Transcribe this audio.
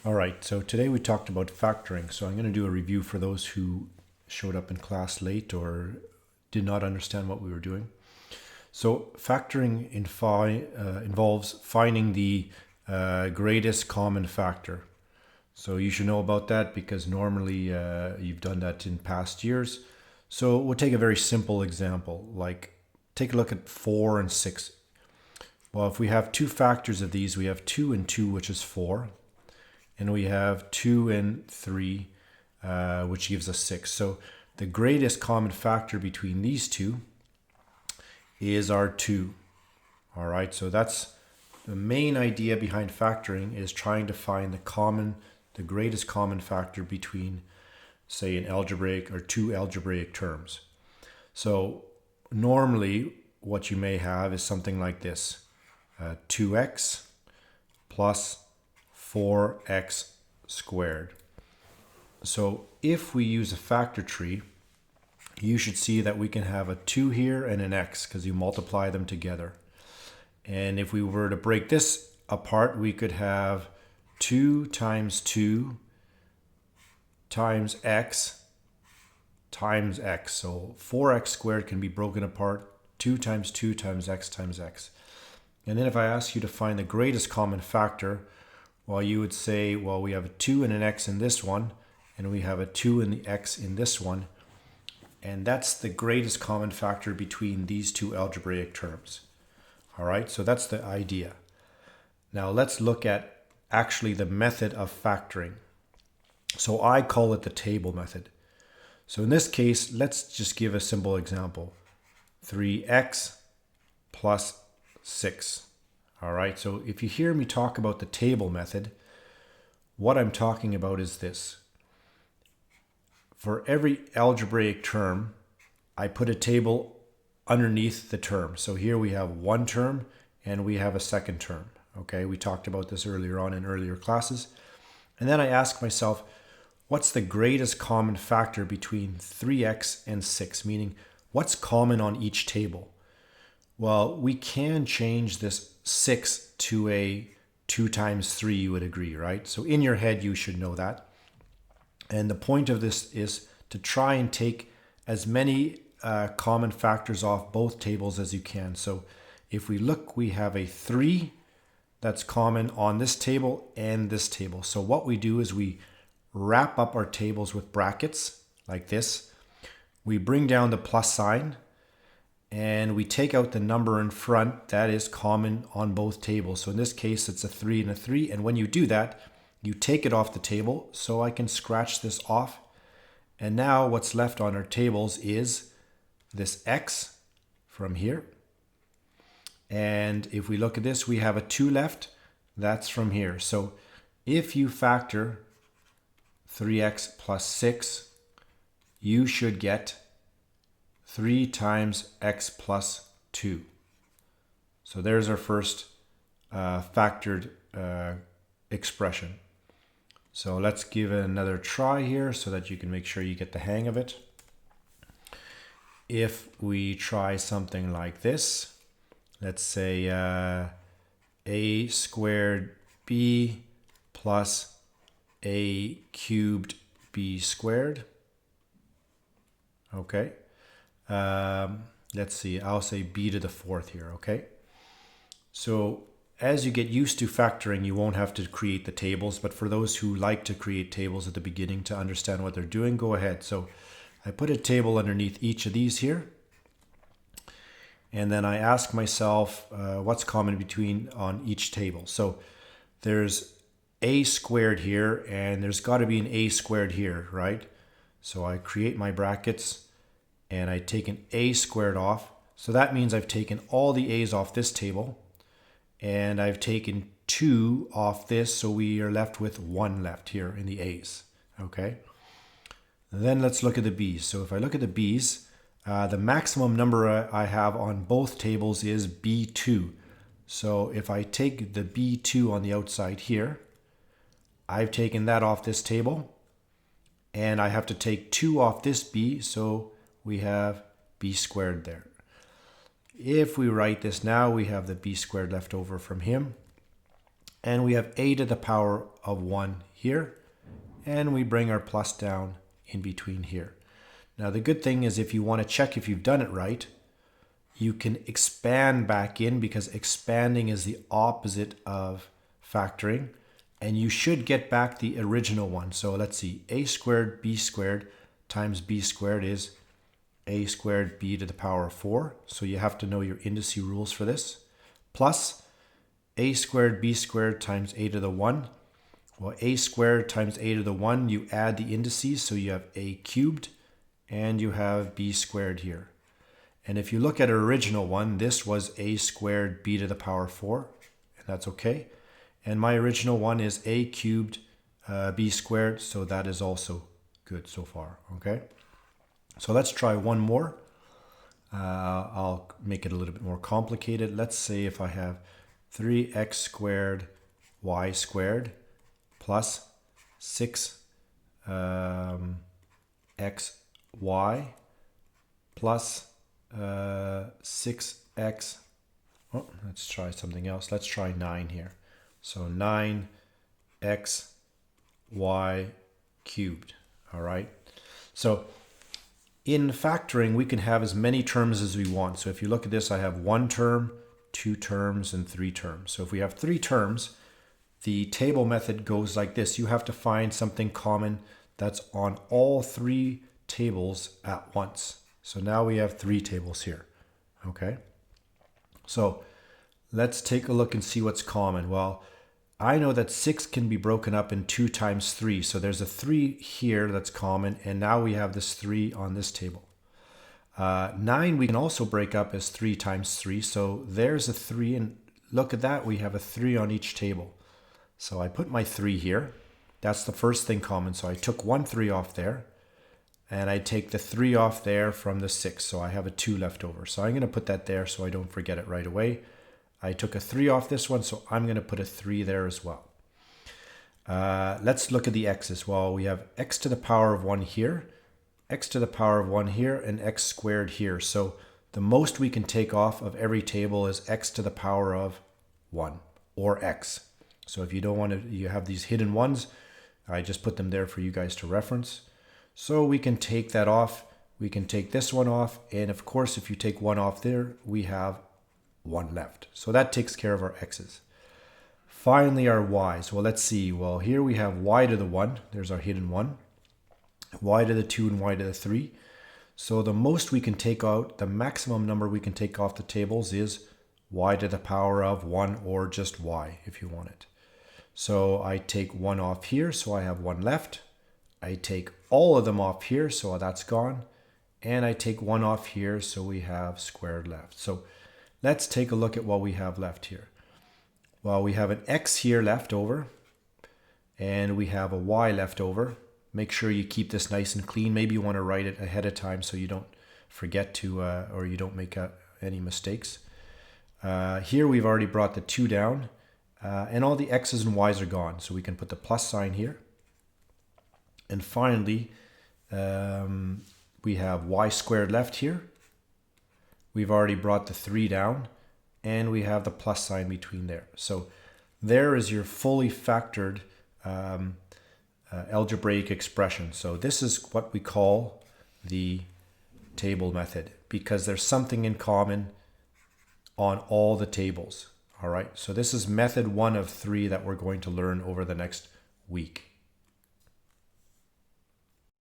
All right, so today we talked about factoring. So I'm going to do a review for those who showed up in class late or did not understand what we were doing. So factoring involves finding the greatest common factor. So you should know about that because normally you've done that in past years. So we'll take a very simple example, like take a look at 4 and 6. Well, if we have two factors of these, we have 2 and 2, which is 4. And we have 2 and 3, which gives us 6. So the greatest common factor between these two is our 2. All right, so that's the main idea behind factoring, is trying to find the greatest common factor between, say, an algebraic or two algebraic terms. So normally what you may have is something like this, 2x plus 4x squared. So if we use a factor tree, you should see that we can have a 2 here and an x because you multiply them together. And if we were to break this apart, we could have 2 times 2 times x times x. So 4x squared can be broken apart, 2 times 2 times x times x. And then if I ask you to find the greatest common factor, well, you would say, well, we have a 2 and an x in this one, and we have a 2 and the x in this one. And that's the greatest common factor between these two algebraic terms. All right, so that's the idea. Now let's look at actually the method of factoring. So I call it the table method. So in this case, let's just give a simple example. 3x plus 6. All right, so if you hear me talk about the table method, what I'm talking about is this. For every algebraic term, I put a table underneath the term. So here we have one term and we have a second term. Okay, we talked about this earlier on in earlier classes. And then I ask myself, what's the greatest common factor between 3x and 6? Meaning, what's common on each table? Well, we can change this 6 to a 2 times 3, you would agree, right? So in your head, you should know that. And the point of this is to try and take as many common factors off both tables as you can. So if we look, we have a 3 that's common on this table and this table. So what we do is we wrap up our tables with brackets like this. We bring down the plus sign, and we take out the number in front that is common on both tables. So in this case, it's a 3 and a 3. And when you do that, you take it off the table. So I can scratch this off. And now what's left on our tables is this x from here. And if we look at this, we have a 2 left. That's from here. So if you factor 3x plus 6, you should get 3 times x plus 2. So there's our first factored expression. So let's give it another try here so that you can make sure you get the hang of it. If we try something like this, let's say a squared b plus a cubed b squared. Okay. Let's see, I'll say b to the 4th here, okay? So as you get used to factoring, you won't have to create the tables, but for those who like to create tables at the beginning to understand what they're doing, go ahead. So I put a table underneath each of these here, and then I ask myself what's common between on each table. So there's a squared here, and there's got to be an a squared here, right? So I create my brackets, and I take an a squared off. So that means I've taken all the a's off this table, and I've taken 2 off this, so we are left with 1 left here in the a's, okay? And then let's look at the b's. So if I look at the b's, the maximum number I have on both tables is b2. So if I take the b2 on the outside here, I've taken that off this table, and I have to take 2 off this b, so we have b squared there. If we write this now, we have the b squared left over from him, and we have a to the power of 1 here. here, and we bring our plus down in between here. Now the good thing is if you want to check if you've done it right, you can expand back in, because expanding is the opposite of factoring, and you should get back the original one. So let's see, a squared b squared times b squared is a squared b to the power of 4. So you have to know your indice rules for this. Plus a squared b squared times a to the 1. Well, a squared times a to the 1, you add the indices, so you have a cubed and you have b squared here. And if you look at our original one, this was a squared b to the power 4, and that's okay. And my original one is a cubed b squared, so that is also good so far, okay? So let's try one more. I'll make it a little bit more complicated. Let's say if I have 3x squared y squared plus 6 xy plus 6x. Oh, let's try something else. Let's try 9 here. So 9x y cubed. All right. So in factoring, we can have as many terms as we want. So if you look at this, I have 1 term, 2 terms, and 3 terms. So if we have 3 terms, the table method goes like this. You have to find something common that's on all 3 tables at once. So now we have 3 tables here. Okay. So let's take a look and see what's common. Well, I know that 6 can be broken up in 2 times 3. So there's a 3 here that's common, and now we have this 3 on this table. 9 we can also break up as 3 times 3. So there's a 3, and look at that, we have a 3 on each table. So I put my 3 here. That's the first thing common. So I took 1 3 off there, and I take the 3 off there from the 6. So I have a 2 left over. So I'm going to put that there so I don't forget it right away. I took a 3 off this one, so I'm going to put a 3 there as well. Let's look at the x's. Well, we have x to the power of 1 here, x to the power of 1 here, and x squared here. So the most we can take off of every table is x to the power of 1, or x. So if you don't want to, you have these hidden ones, I just put them there for you guys to reference. So we can take that off. We can take this one off. And of course, if you take 1 off there, we have 1 left. So that takes care of our x's. Finally, our y's. Well, let's see. Well, here we have y to the 1. There's our hidden 1. Y to the 2 and y to the 3. So the most we can take out, the maximum number we can take off the tables is y to the power of 1, or just y if you want it. So I take 1 off here, so I have 1 left. I take all of them off here, so that's gone. And I take 1 off here, so we have squared left. So let's take a look at what we have left here. Well, we have an x here left over, and we have a y left over. Make sure you keep this nice and clean. Maybe you want to write it ahead of time so you don't forget to, or you don't make any mistakes. Here we've already brought the 2 down, and all the x's and y's are gone. So we can put the plus sign here. And finally, we have y squared left here. We've already brought the 3 down, and we have the plus sign between there. So there is your fully factored algebraic expression. So this is what we call the table method, because there's something in common on all the tables. All right, so this is method 1 of 3 that we're going to learn over the next week.